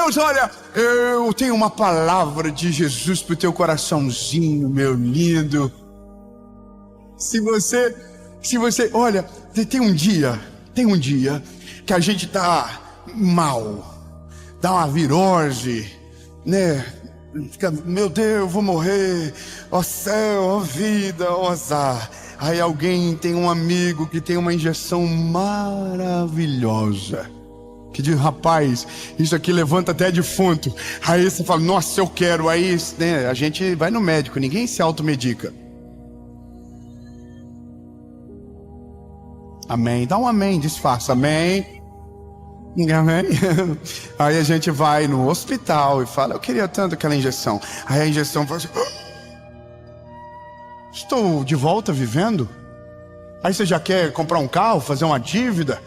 Deus, olha, eu tenho uma palavra de Jesus pro teu coraçãozinho, meu lindo. Se você, olha, tem um dia que a gente tá mal, dá uma virose, né? Fica, meu Deus, eu vou morrer, ó céu, ó vida, ó azar. Aí alguém tem um amigo que tem uma injeção maravilhosa, que diz, rapaz, isso aqui levanta até defunto. Aí você fala, nossa, eu quero. Aí, né, a gente vai no médico, ninguém se automedica. Amém, dá um amém, disfarça, amém. Amém. Aí a gente vai no hospital e fala, eu queria tanto aquela injeção. Aí a injeção fala assim, estou de volta vivendo? Aí você já quer comprar um carro, fazer uma dívida,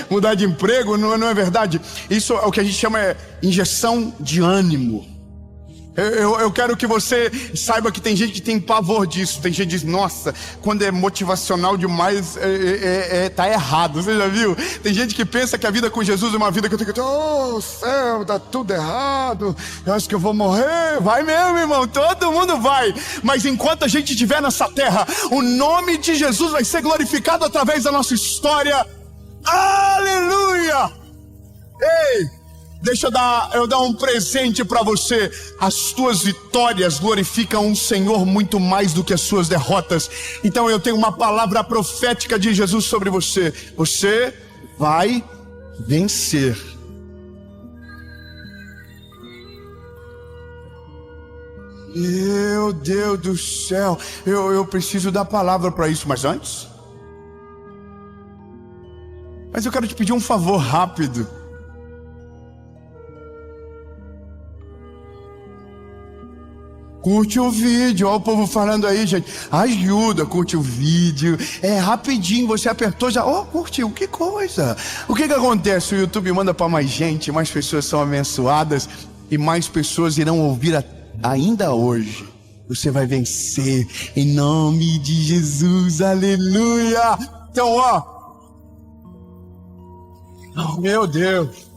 mudar de emprego, não é verdade? Isso é o que a gente chama de injeção de ânimo. Eu quero que você saiba que tem gente que tem pavor disso. Tem gente que diz, nossa, quando é motivacional demais, tá errado. Você já viu? Tem gente que pensa que a vida com Jesus é uma vida que eu tenho que, oh céu, tá tudo errado, eu acho que eu vou morrer. Vai mesmo, irmão, todo mundo vai. Mas enquanto a gente estiver nessa terra, o nome de Jesus vai ser glorificado através da nossa história. Aleluia! Ei! Deixa eu dar um presente para você. As tuas vitórias glorificam o Senhor muito mais do que as suas derrotas. Então eu tenho uma palavra profética de Jesus sobre você. Você vai vencer. Meu Deus do céu, eu preciso da palavra para isso. Mas antes, eu quero te pedir um favor rápido. Curte o vídeo, olha o povo falando aí, gente. Ajuda, curte o vídeo. É rapidinho, você apertou já. Oh, curtiu, que coisa. O que acontece? O YouTube manda para mais gente, mais pessoas são abençoadas e mais pessoas irão ouvir ainda hoje. Você vai vencer em nome de Jesus, aleluia. Então, oh, meu Deus.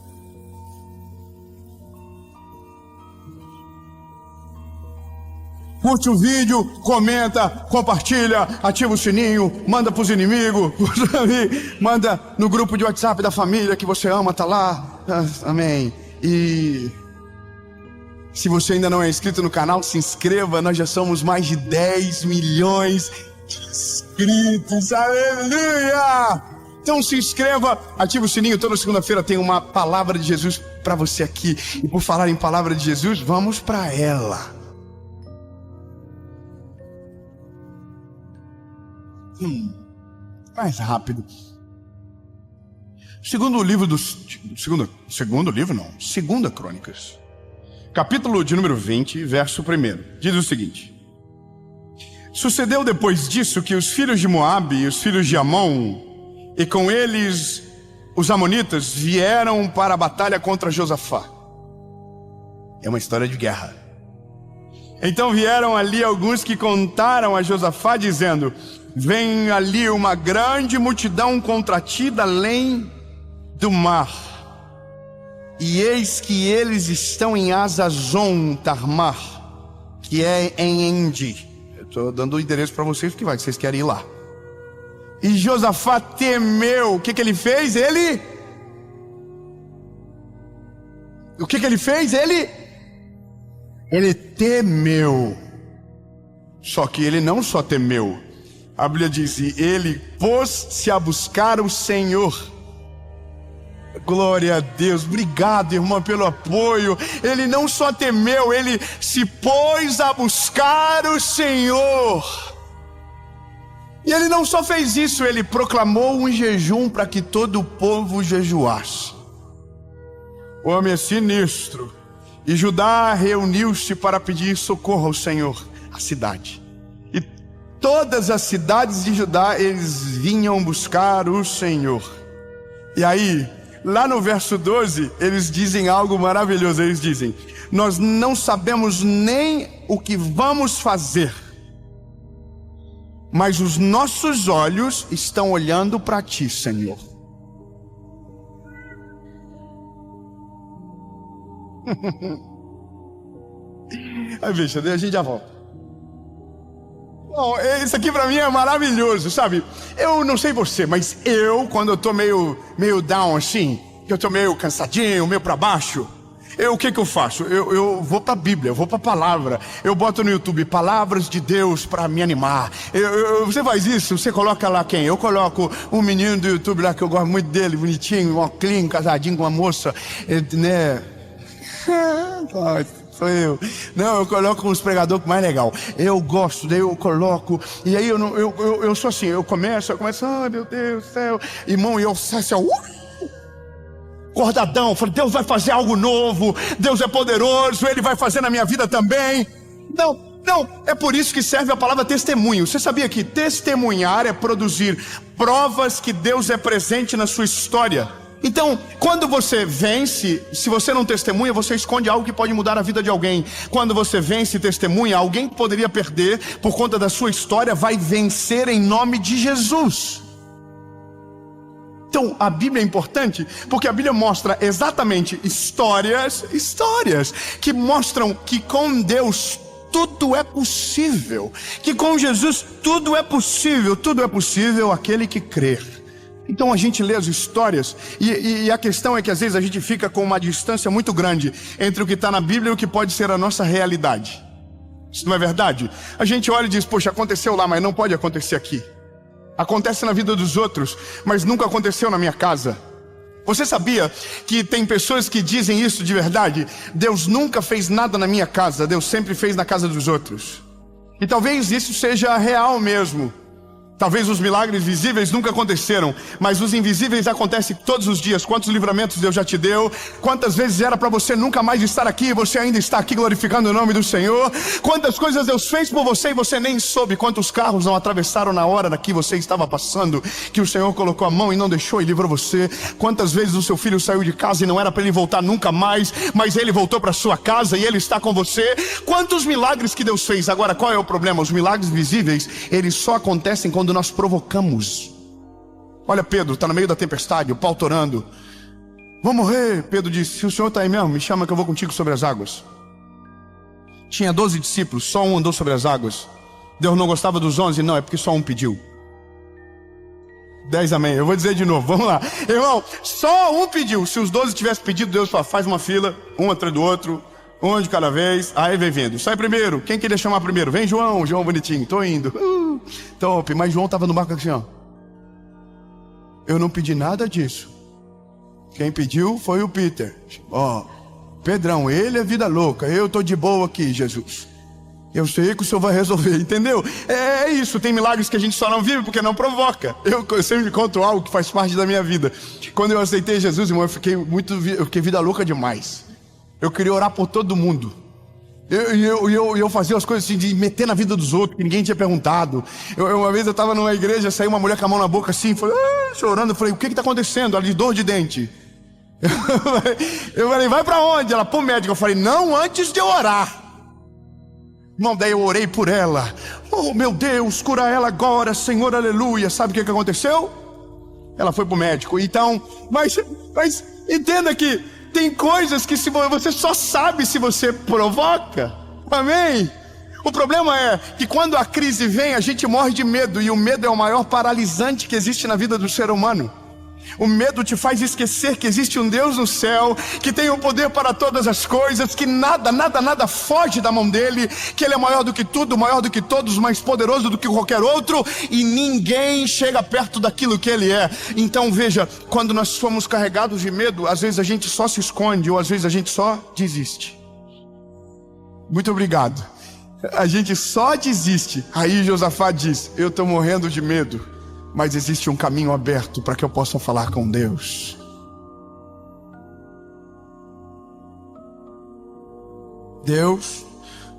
Curte o vídeo, comenta, compartilha, ativa o sininho, manda pros inimigos, manda no grupo de WhatsApp da família que você ama, tá lá, amém. E se você ainda não é inscrito no canal, se inscreva, nós já somos mais de 10 milhões de inscritos, aleluia! Então se inscreva, ativa o sininho, toda segunda-feira tem uma palavra de Jesus para você aqui. E por falar em palavra de Jesus, vamos para ela. Mais rápido. Segunda Crônicas, capítulo de número 20, verso 1, diz o seguinte: sucedeu depois disso que os filhos de Moabe e os filhos de Amon, e com eles os amonitas, vieram para a batalha contra Josafá. É uma história de guerra. Então vieram ali alguns que contaram a Josafá, dizendo: vem ali uma grande multidão contra ti da além do mar. E eis que eles estão em Hazazon Tamar, que é em Endi. Eu estou dando o endereço para vocês, que vocês querem ir lá. E Josafá temeu. O que ele fez? O que ele fez? Ele temeu. Só que ele não só temeu. A Bíblia diz, ele pôs-se a buscar o Senhor. Glória a Deus, obrigado, irmã, pelo apoio. Ele não só temeu, ele se pôs a buscar o Senhor. E ele não só fez isso, ele proclamou um jejum para que todo o povo jejuasse. O homem é sinistro. E Judá reuniu-se para pedir socorro ao Senhor, a cidade. E todas as cidades de Judá, eles vinham buscar o Senhor. E aí, lá no verso 12, eles dizem algo maravilhoso. Eles dizem: nós não sabemos nem o que vamos fazer, mas os nossos olhos estão olhando para ti, Senhor. Aí, bicho, a gente já volta. Bom, isso aqui pra mim é maravilhoso, sabe? Eu não sei você, mas quando eu tô meio down assim, que eu tô meio cansadinho, meio pra baixo, o que eu faço? Eu vou pra Bíblia, eu vou pra palavra. Eu boto no YouTube palavras de Deus pra me animar. Você faz isso? Você coloca lá quem? Eu coloco um menino do YouTube lá que eu gosto muito dele, bonitinho, um clean, casadinho com uma moça, né? Sou eu. Não, eu coloco uns pregadores mais legal. Eu gosto, daí eu coloco. E aí eu sou assim, eu começo, ai meu Deus do céu, irmão, e eu saio assim, acordadão, falei, Deus vai fazer algo novo, Deus é poderoso, Ele vai fazer na minha vida também. Não, é por isso que serve a palavra testemunho. Você sabia que testemunhar é produzir provas que Deus é presente na sua história? Então, quando você vence, se você não testemunha, você esconde algo que pode mudar a vida de alguém. Quando você vence e testemunha, alguém que poderia perder por conta da sua história vai vencer em nome de Jesus. Então, a Bíblia é importante porque a Bíblia mostra exatamente histórias que mostram que com Deus tudo é possível, que com Jesus tudo é possível aquele que crer. Então a gente lê as histórias e a questão é que às vezes a gente fica com uma distância muito grande entre o que está na Bíblia e o que pode ser a nossa realidade. Isso não é verdade? A gente olha e diz, poxa, aconteceu lá, mas não pode acontecer aqui. Acontece na vida dos outros, mas nunca aconteceu na minha casa. Você sabia que tem pessoas que dizem isso de verdade? Deus nunca fez nada na minha casa, Deus sempre fez na casa dos outros. E talvez isso seja real mesmo. Talvez os milagres visíveis nunca aconteceram, mas os invisíveis acontecem todos os dias. Quantos livramentos Deus já te deu? Quantas vezes era para você nunca mais estar aqui e você ainda está aqui glorificando o nome do Senhor? Quantas coisas Deus fez por você e você nem soube? Quantos carros não atravessaram na hora que você estava passando, que o Senhor colocou a mão e não deixou e livrou você? Quantas vezes o seu filho saiu de casa e não era para ele voltar nunca mais, mas ele voltou para sua casa e ele está com você? Quantos milagres que Deus fez? Agora, qual é o problema? Os milagres visíveis, eles só acontecem quando nós provocamos. Olha, Pedro está no meio da tempestade, o pau torando. Vou morrer. Pedro disse, se o Senhor está aí mesmo, me chama que eu vou contigo sobre as águas. Tinha 12 discípulos, só um andou sobre as águas. Deus não gostava dos 11? Não, é porque só um pediu. 10 amém. Eu vou dizer de novo, vamos lá. Irmão, só um pediu. Se os 12 tivessem pedido, Deus fala, faz uma fila, um atrás do outro, um de cada vez, aí vem vindo. Sai primeiro, quem queria chamar primeiro? Vem João bonitinho, tô indo. Top, mas João estava no barco assim, ó. Eu não pedi nada disso. Quem pediu foi o Peter. Pedrão, ele é vida louca, eu tô de boa aqui, Jesus. Eu sei que o Senhor vai resolver, entendeu? É isso, tem milagres que a gente só não vive porque não provoca. Eu sempre conto algo que faz parte da minha vida. Quando eu aceitei Jesus, irmão, eu fiquei vida louca demais. Eu queria orar por todo mundo. Eu fazia as coisas assim, de meter na vida dos outros, que ninguém tinha perguntado. Uma vez eu estava numa igreja, saiu uma mulher com a mão na boca assim, chorando. Eu falei, o que está acontecendo? Ela de dor de dente. Eu falei, vai para onde? Ela, pro médico. Eu falei, não antes de eu orar. Irmão, daí eu orei por ela. Oh meu Deus, cura ela agora, Senhor, aleluia. Sabe o que aconteceu? Ela foi pro médico. Então, mas entenda que tem coisas que você só sabe se você provoca. Amém? O problema é que quando a crise vem, a gente morre de medo. E o medo é o maior paralisante que existe na vida do ser humano. O medo te faz esquecer que existe um Deus no céu, que tem o poder para todas as coisas, que nada foge da mão dele, que ele é maior do que tudo, maior do que todos, mais poderoso do que qualquer outro, e ninguém chega perto daquilo que ele é. Então veja, quando nós somos carregados de medo, às vezes a gente só se esconde, ou às vezes a gente só desiste. Muito obrigado. A gente só desiste. Aí Josafá diz, eu estou morrendo de medo, mas existe um caminho aberto para que eu possa falar com Deus. Deus,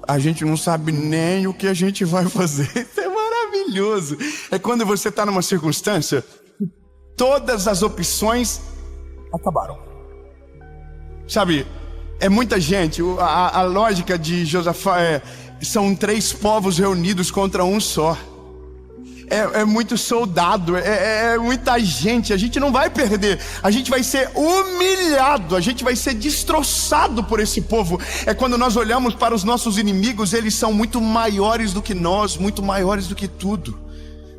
a gente não sabe nem o que a gente vai fazer. Isso é maravilhoso. É quando você está numa circunstância, todas as opções acabaram. Sabe, é muita gente. A lógica de Josafá são 3 povos reunidos contra um só. é muito soldado, é muita gente. A gente não vai perder, a gente vai ser humilhado, a gente vai ser destroçado por esse povo. É quando nós olhamos para os nossos inimigos, eles são muito maiores do que nós, muito maiores do que tudo.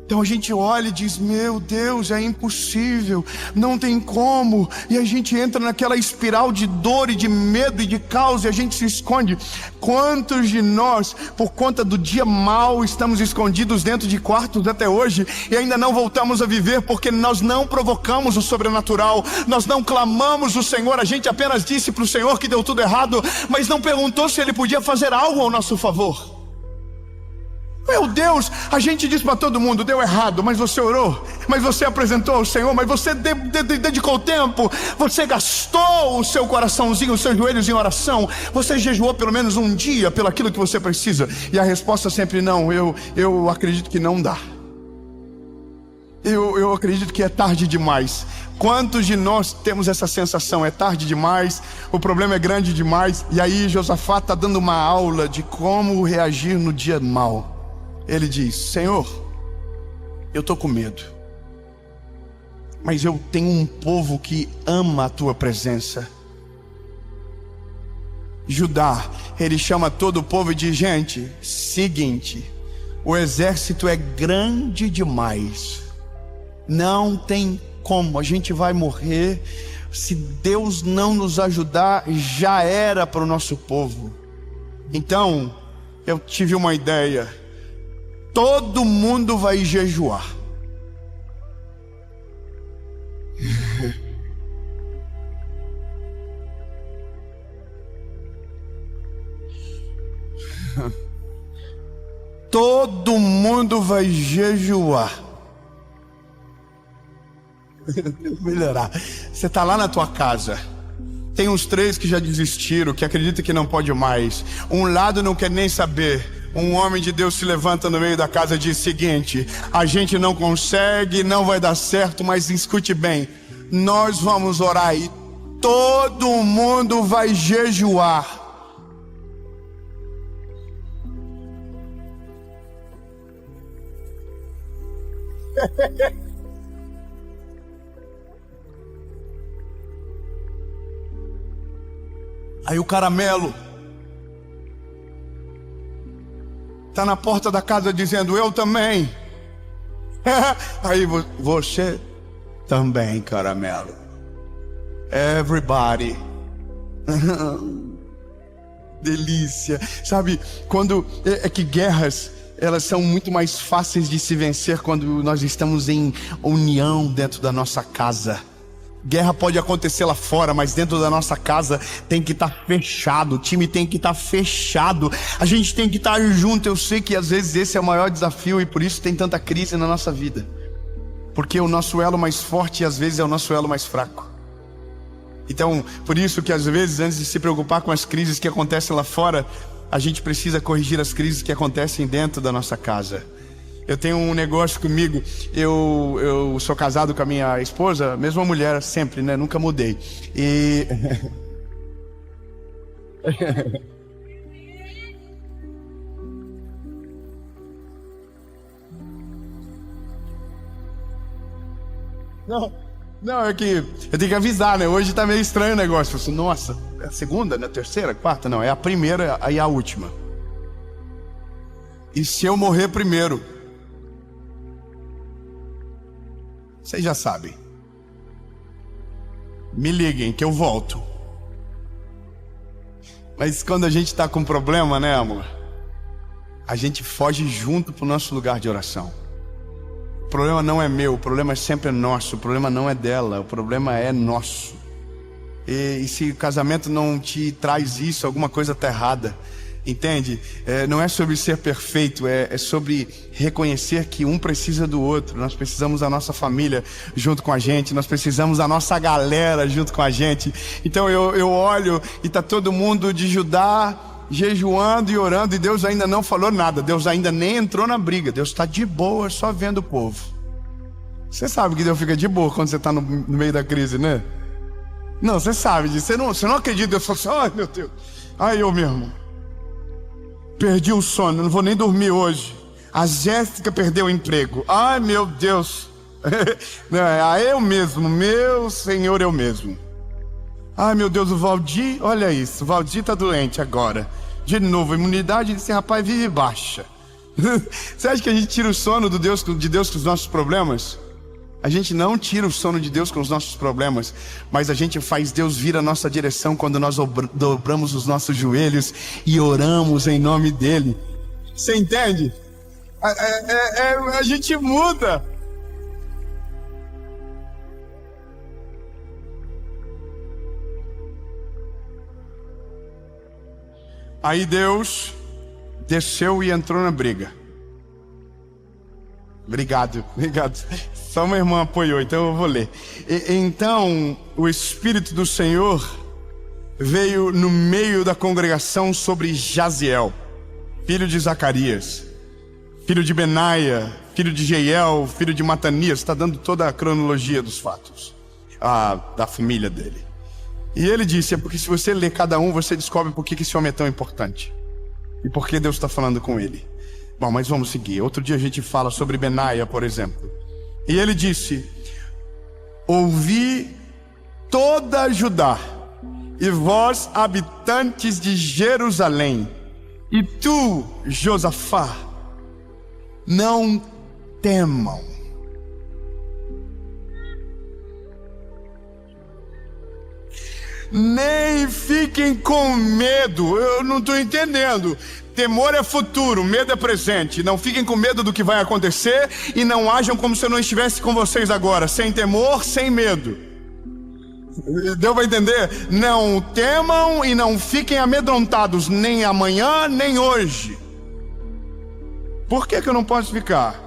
Então a gente olha e diz: meu Deus, é impossível, não tem como. E a gente entra naquela espiral de dor e de medo e de caos, e a gente se esconde. Quantos de nós, por conta do dia mau, estamos escondidos dentro de quartos até hoje e ainda não voltamos a viver porque nós não provocamos o sobrenatural, nós não clamamos o Senhor. A gente apenas disse para o Senhor que deu tudo errado, mas não perguntou se Ele podia fazer algo ao nosso favor. Meu Deus, a gente diz para todo mundo: deu errado, mas você orou, mas você apresentou ao Senhor, mas você dedicou tempo, você gastou o seu coraçãozinho, os seus joelhos em oração, você jejuou pelo menos um dia pelo aquilo que você precisa. E a resposta sempre: não, eu acredito que não dá. Eu acredito que é tarde demais. Quantos de nós temos essa sensação? É tarde demais, o problema é grande demais. E aí Josafá está dando uma aula de como reagir no dia mau. Ele diz: Senhor, eu estou com medo, mas eu tenho um povo que ama a tua presença. Judá, ele chama todo o povo e diz: gente, seguinte, o exército é grande demais, não tem como, a gente vai morrer. Se Deus não nos ajudar, já era para o nosso povo. Então eu tive uma ideia: todo mundo vai jejuar. Todo mundo vai jejuar. Melhorar. Você está lá na tua casa, tem uns 3 que já desistiram, que acreditam que não pode mais. Um lado não quer nem saber. Um homem de Deus se levanta no meio da casa e diz o seguinte: a gente não consegue, não vai dar certo, mas escute bem, nós vamos orar e todo mundo vai jejuar. Aí o caramelo está na porta da casa dizendo: eu também. Aí você também, caramelo. Everybody. Delícia. Sabe, quando é que guerras, elas são muito mais fáceis de se vencer quando nós estamos em união dentro da nossa casa. Guerra pode acontecer lá fora, mas dentro da nossa casa tem que estar fechado, o time tem que estar fechado, a gente tem que estar junto. Eu sei que às vezes esse é o maior desafio e por isso tem tanta crise na nossa vida, porque o nosso elo mais forte às vezes é o nosso elo mais fraco. Então, por isso que às vezes, antes de se preocupar com as crises que acontecem lá fora, a gente precisa corrigir as crises que acontecem dentro da nossa casa. Eu tenho um negócio comigo, eu sou casado com a minha esposa, mesma mulher sempre, né? Nunca mudei. E não, é que eu tenho que avisar, né? Hoje tá meio estranho o negócio. Eu falei, nossa, é a segunda, né? Terceira, quarta? Não, é a primeira e a última. E se eu morrer primeiro? Vocês já sabem. Me liguem que eu volto. Mas quando a gente está com problema, né, amor? A gente foge junto para o nosso lugar de oração. O problema não é meu, o problema é sempre nosso. O problema não é dela, o problema é nosso. E se o casamento não te traz isso, alguma coisa está errada. Entende? Não é sobre ser perfeito, é sobre reconhecer que um precisa do outro. Nós precisamos da nossa família junto com a gente, nós precisamos da nossa galera junto com a gente. Então eu olho e está todo mundo de Judá jejuando e orando, e Deus ainda não falou nada, Deus ainda nem entrou na briga, Deus está de boa só vendo o povo. Você sabe que Deus fica de boa quando você está no meio da crise, né? Não, você sabe disso, você não acredita. Deus fala assim, ai meu Deus, ai eu mesmo perdi o sono, não vou nem dormir hoje. A Jéssica perdeu o emprego. Ai, meu Deus. Eu mesmo, meu Senhor, eu mesmo. Ai, meu Deus, o Valdir, olha isso. O Valdir tá doente agora. De novo, a imunidade desse rapaz vive baixa. Você acha que a gente tira o sono de Deus com os nossos problemas? A gente não tira o sono de Deus com os nossos problemas, mas a gente faz Deus vir a nossa direção quando nós dobramos os nossos joelhos e oramos em nome dEle. Você entende? A gente muda. Aí Deus desceu e entrou na briga. Obrigado. Só uma irmã apoiou, então eu vou ler. Então o Espírito do Senhor veio no meio da congregação sobre Jaziel, filho de Zacarias, filho de Benaia, filho de Jeiel, filho de Matanias. Está dando toda a cronologia dos fatos da família dele. E ele disse, é porque se você ler cada um, você descobre por que esse homem é tão importante e por que Deus está falando com ele. Bom, mas vamos seguir. Outro dia a gente fala sobre Benaia, por exemplo. E ele disse: ouvi toda Judá, e vós, habitantes de Jerusalém, e tu, Josafá, não temam. Nem fiquem com medo. Eu não estou entendendo. Temor é futuro, medo é presente. Não fiquem com medo do que vai acontecer e não ajam como se eu não estivesse com vocês agora. Sem temor, sem medo. Deu para entender? Não temam e não fiquem amedrontados, nem amanhã, nem hoje. Por que eu não posso ficar?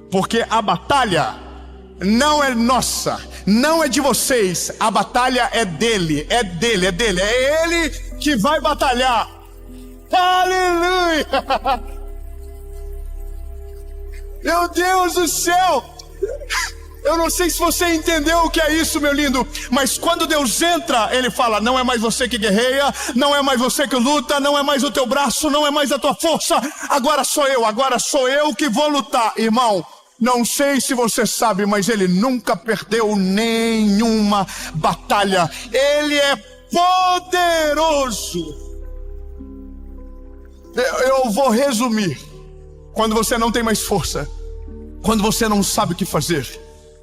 Porque a batalha não é nossa, não é de vocês. A batalha é dele, é ele que vai batalhar. Aleluia! Meu Deus do céu! Eu não sei se você entendeu o que é isso, meu lindo, mas quando Deus entra, Ele fala: não é mais você que guerreia, não é mais você que luta, não é mais o teu braço, não é mais a tua força, agora sou eu que vou lutar. Irmão, não sei se você sabe, mas Ele nunca perdeu nenhuma batalha. Ele é poderoso. Eu vou resumir. Quando você não tem mais força, quando você não sabe o que fazer,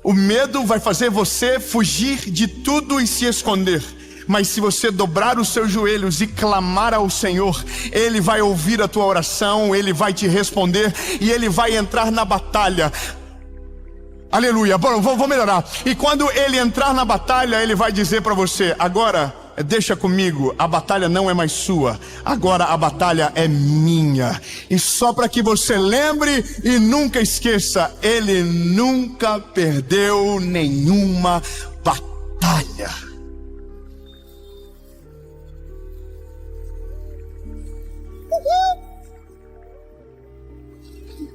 o medo vai fazer você fugir de tudo e se esconder. Mas se você dobrar os seus joelhos e clamar ao Senhor, Ele vai ouvir a tua oração, Ele vai te responder e Ele vai entrar na batalha. Aleluia. Bom, vou melhorar. E quando Ele entrar na batalha, Ele vai dizer para você: agora deixa comigo, a batalha não é mais sua, agora a batalha é minha. E só para que você lembre e nunca esqueça, Ele nunca perdeu nenhuma batalha.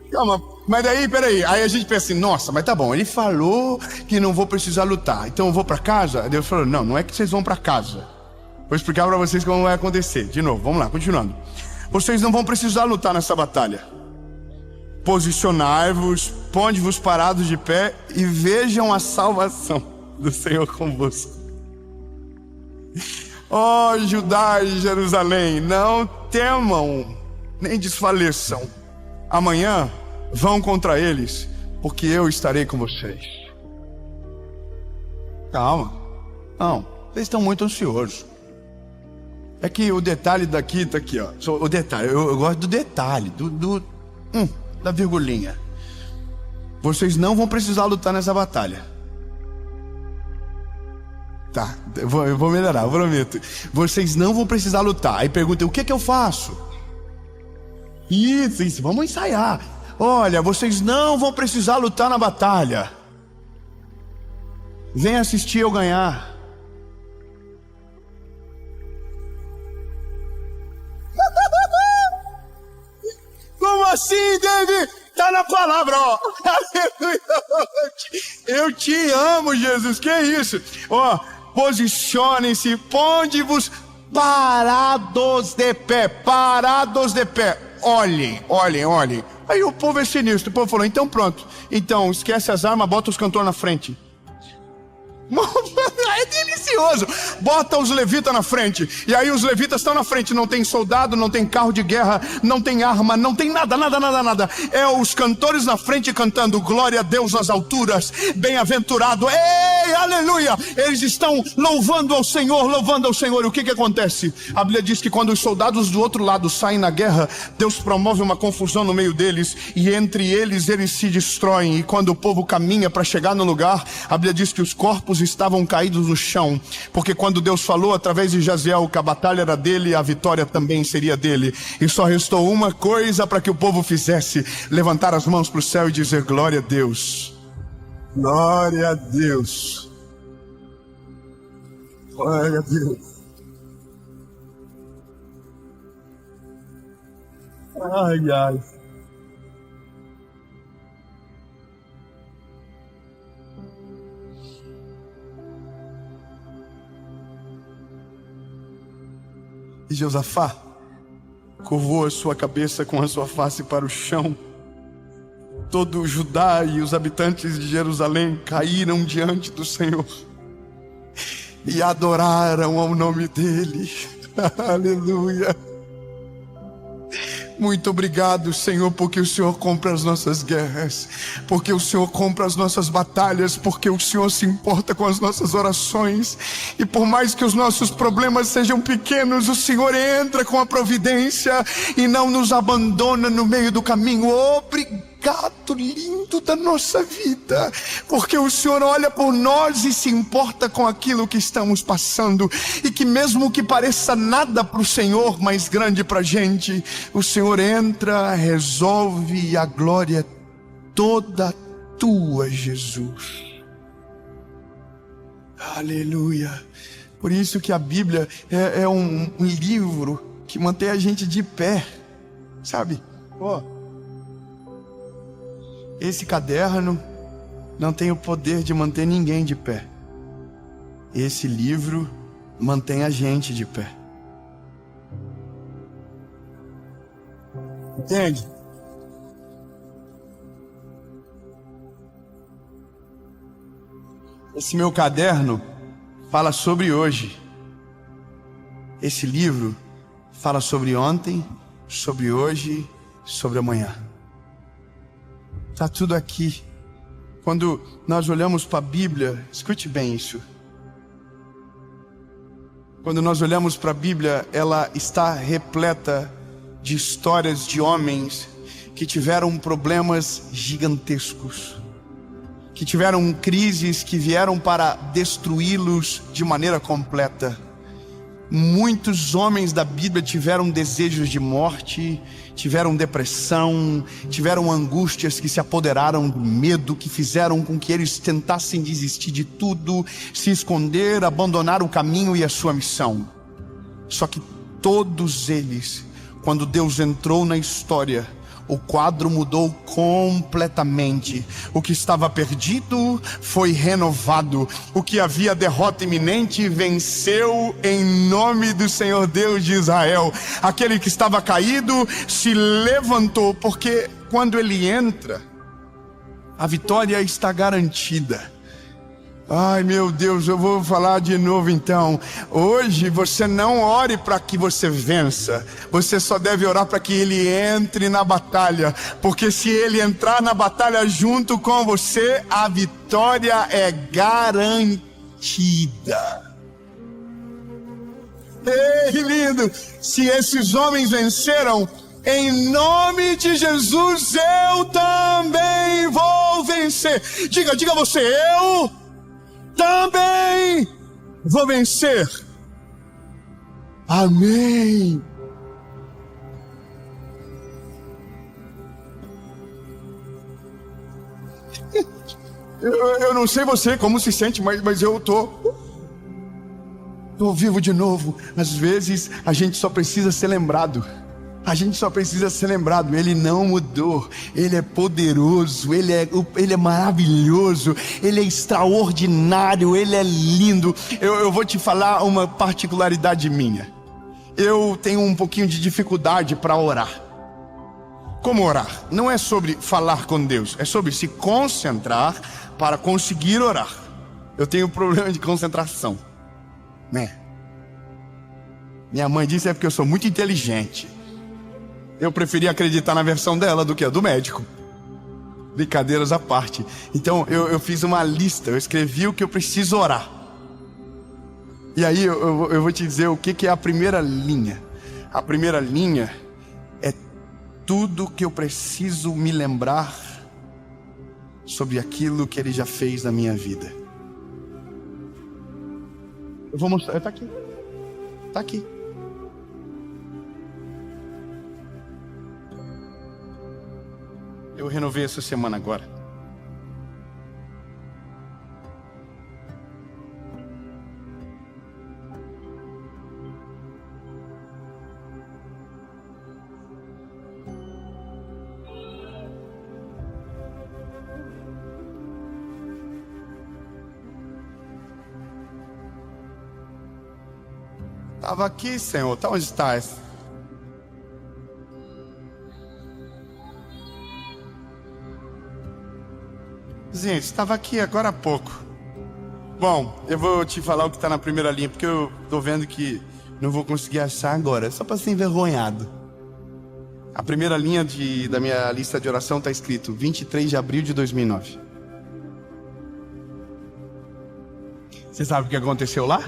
Calma, mas daí, peraí, aí a gente pensa assim: nossa, mas tá bom, Ele falou que não vou precisar lutar, então eu vou para casa? Deus falou: não é que vocês vão para casa. Vou explicar para vocês como vai acontecer. De novo, vamos lá, continuando. Vocês não vão precisar lutar nessa batalha. Posicionai-vos, ponde-vos parados de pé e vejam a salvação do Senhor convosco. Ó Judá e Jerusalém, não temam, nem desfaleçam. Amanhã vão contra eles, porque eu estarei com vocês. Calma. Não, vocês estão muito ansiosos. É que o detalhe daqui tá aqui, ó. O detalhe, eu gosto do detalhe, da virgulinha. Vocês não vão precisar lutar nessa batalha. Tá, eu vou melhorar, eu prometo. Vocês não vão precisar lutar. Aí pergunta: o que eu faço? Isso, vamos ensaiar. Olha, vocês não vão precisar lutar na batalha. Vem assistir eu ganhar. Como assim, David? Tá na palavra, ó. Aleluia. Eu te amo, Jesus. Que isso? Ó, posicionem-se, ponde-vos parados de pé. Parados de pé. olhem. Aí o povo é sinistro, o povo falou, então pronto, então esquece as armas, bota os cantores na frente. É delicioso. Bota os levitas na frente. E aí os levitas estão na frente. Não tem soldado, não tem carro de guerra, não tem arma, não tem nada. É os cantores na frente cantando glória a Deus nas alturas, bem-aventurado, ei, aleluia. Eles estão louvando ao Senhor. E o que acontece? A Bíblia diz que quando os soldados do outro lado saem na guerra, Deus promove uma confusão no meio deles, e entre eles se destroem. E quando o povo caminha para chegar no lugar, a Bíblia diz que os corpos estavam caídos no chão, porque quando Deus falou através de Jaziel que a batalha era dele, a vitória também seria dele, e só restou uma coisa para que o povo fizesse: levantar as mãos para o céu e dizer glória a Deus, glória a Deus, glória a Deus. Ai. E Josafá curvou a sua cabeça com a sua face para o chão. Todo o Judá e os habitantes de Jerusalém caíram diante do Senhor e adoraram ao nome dele. Aleluia. Muito obrigado, Senhor, porque o Senhor compra as nossas guerras, porque o Senhor compra as nossas batalhas, porque o Senhor se importa com as nossas orações. E por mais que os nossos problemas sejam pequenos, o Senhor entra com a providência e não nos abandona no meio do caminho. Obrigado, lindo da nossa vida, porque o Senhor olha por nós e se importa com aquilo que estamos passando, e que mesmo que pareça nada para o Senhor, mas grande para a gente, o Senhor entra, resolve, e a glória é toda tua, Jesus. Aleluia. Por isso que a Bíblia é um livro que mantém a gente de pé, sabe? Esse caderno não tem o poder de manter ninguém de pé. Esse livro mantém a gente de pé. Entende? Esse meu caderno fala sobre hoje. Esse livro fala sobre ontem, sobre hoje, sobre amanhã. Está tudo aqui. Quando nós olhamos para a Bíblia, escute bem isso. Quando nós olhamos para a Bíblia, ela está repleta de histórias de homens que tiveram problemas gigantescos, que tiveram crises que vieram para destruí-los de maneira completa. Muitos homens da Bíblia tiveram desejos de morte, tiveram depressão, tiveram angústias que se apoderaram do medo, que fizeram com que eles tentassem desistir de tudo, se esconder, abandonar o caminho e a sua missão. Só que todos eles, quando Deus entrou na história, o quadro mudou completamente. O que estava perdido foi renovado. O que havia derrota iminente venceu em nome do Senhor Deus de Israel. Aquele que estava caído se levantou, porque quando ele entra, a vitória está garantida. Ai meu Deus, eu vou falar de novo então. Hoje você não ore para que você vença, você só deve orar para que ele entre na batalha, porque se ele entrar na batalha junto com você, a vitória é garantida. Ei, lindo, se esses homens venceram, em nome de Jesus eu também vou vencer. Diga você, eu também vou vencer. Amém. Eu não sei você como se sente, mas eu tô vivo de novo. Às vezes a gente só precisa ser lembrado. A gente só precisa ser lembrado. Ele não mudou. Ele é poderoso. Ele é maravilhoso. Ele é extraordinário. Ele é lindo. Eu vou te falar uma particularidade minha. Eu tenho um pouquinho de dificuldade para orar. Como orar? Não é sobre falar com Deus, é sobre se concentrar para conseguir orar. Eu tenho problema de concentração, né? Minha mãe disse é porque eu sou muito inteligente. Eu preferia acreditar na versão dela do que a do médico. Brincadeiras à parte. Então eu fiz uma lista, eu escrevi o que eu preciso orar. E aí eu vou te dizer o que é a primeira linha. A primeira linha é tudo que eu preciso me lembrar sobre aquilo que Ele já fez na minha vida. Eu vou mostrar, está aqui. Está aqui. Eu renovei essa semana agora. Estava aqui, Senhor. Tá onde estás? Gente, estava aqui agora há pouco. Bom, eu vou te falar o que está na primeira linha, porque eu estou vendo que não vou conseguir achar agora, só para ser envergonhado. A primeira linha da minha lista de oração está escrito 23 de abril de 2009. Você sabe o que aconteceu lá?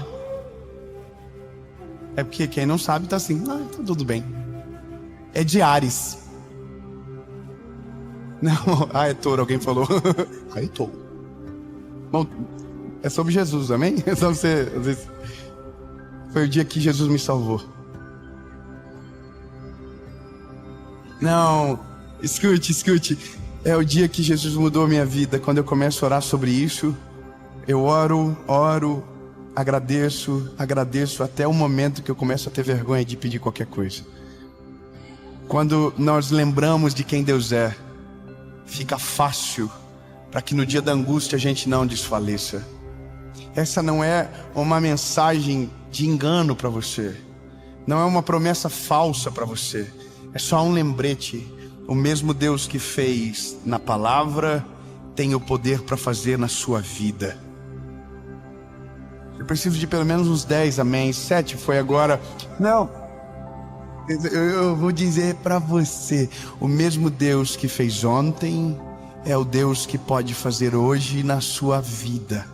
É porque quem não sabe está assim, tá tudo bem. É de Ares. Não, é touro, alguém falou. É touro. Bom, é sobre Jesus, amém? Então foi o dia que Jesus me salvou. Não, escute. É o dia que Jesus mudou a minha vida. Quando eu começo a orar sobre isso, eu oro, agradeço até o momento que eu começo a ter vergonha de pedir qualquer coisa. Quando nós lembramos de quem Deus é, fica fácil para que no dia da angústia a gente não desfaleça. Essa não é uma mensagem de engano para você, não é uma promessa falsa para você, é só um lembrete. O mesmo Deus que fez na palavra tem o poder para fazer na sua vida. Eu preciso de pelo menos uns 10 amém. 7 foi agora. Não, eu vou dizer para você, o mesmo Deus que fez ontem é o Deus que pode fazer hoje na sua vida.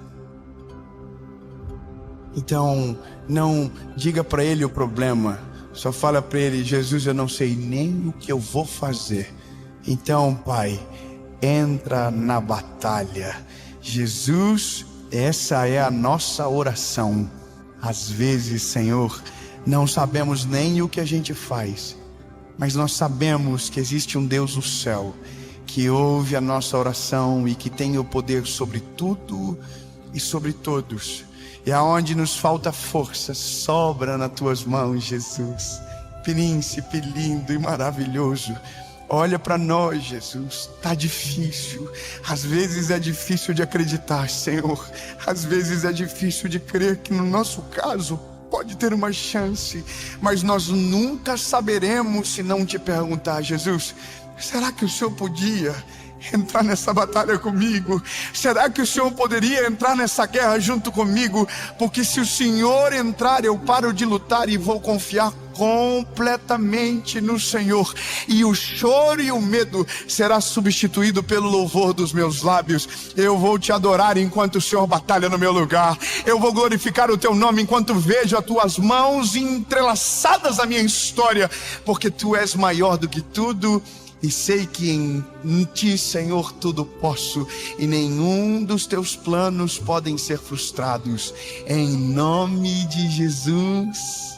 Então, não diga para Ele o problema, só fala para Ele: Jesus, eu não sei nem o que eu vou fazer. Então, Pai, entra na batalha. Jesus, essa é a nossa oração. Às vezes, Senhor, não sabemos nem o que a gente faz, mas nós sabemos que existe um Deus no céu que ouve a nossa oração e que tem o poder sobre tudo e sobre todos. E aonde nos falta força, sobra nas tuas mãos, Jesus. Príncipe lindo e maravilhoso, olha para nós, Jesus. Tá difícil, às vezes é difícil de acreditar, Senhor. Às vezes é difícil de crer que no nosso caso pode ter uma chance, mas nós nunca saberemos se não te perguntar: Jesus, será que o Senhor podia entrar nessa batalha comigo? Será que o Senhor poderia entrar nessa guerra junto comigo? Porque se o Senhor entrar, eu paro de lutar e vou confiar completamente no Senhor, e o choro e o medo será substituído pelo louvor dos meus lábios. Eu vou te adorar enquanto o Senhor batalha no meu lugar. Eu vou glorificar o teu nome enquanto vejo as tuas mãos entrelaçadas na minha história, porque tu és maior do que tudo. E sei que em ti, Senhor, tudo posso, e nenhum dos teus planos podem ser frustrados. Em nome de Jesus.